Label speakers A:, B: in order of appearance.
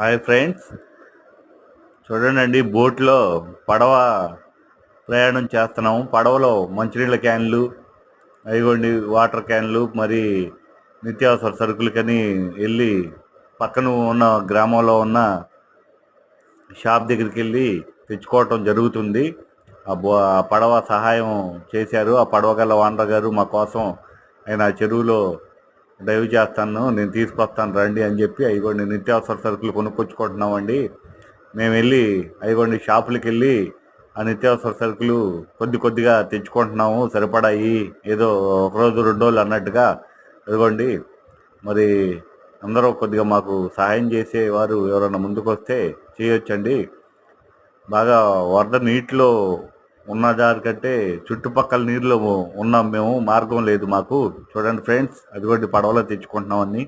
A: Hi friends, చూడండి బోట్లో పడవ ప్రయాణం చేస్తున్నాము. పడవలో మంచినీళ్ళ క్యాన్లు, అయిగోండి వాటర్ క్యాన్లు, మరి నిత్యావసర సరుకులకని వెళ్ళి పక్కన ఉన్న గ్రామంలో ఉన్న షాప్ దగ్గరికి వెళ్ళి తెచ్చుకోవటం జరుగుతుంది. ఆ పడవ సహాయం చేశారు. ఆ పడవ గల వానర్ గారు మా కోసం ఆయన చెరువులో డైవ్ చేస్తాను, నేను తీసుకొస్తాను రండి అని చెప్పి అయిగోండి నిత్యావసర సరుకులు కొనుక్కొచ్చుకుంటున్నామండి. మేము వెళ్ళి అయిగోండి షాపులకి వెళ్ళి ఆ నిత్యావసర సరుకులు కొద్దిగా తెచ్చుకుంటున్నాము, సరిపడాయి, ఏదో ఒకరోజు 2 రోజులు అన్నట్టుగా. అదిగోండి మరి అందరూ కొద్దిగా మాకు సహాయం చేసేవారు ఎవరైనా ముందుకు వస్తే చేయొచ్చండి. బాగా వరద నీటిలో ఉన్న దానికంటే చుట్టుపక్కల నీరులో ఉన్నాం మేము, మార్గం లేదు మాకు. చూడండి ఫ్రెండ్స్, అదిగోండి పడవలో తెచ్చుకుంటున్నాం అన్నీ.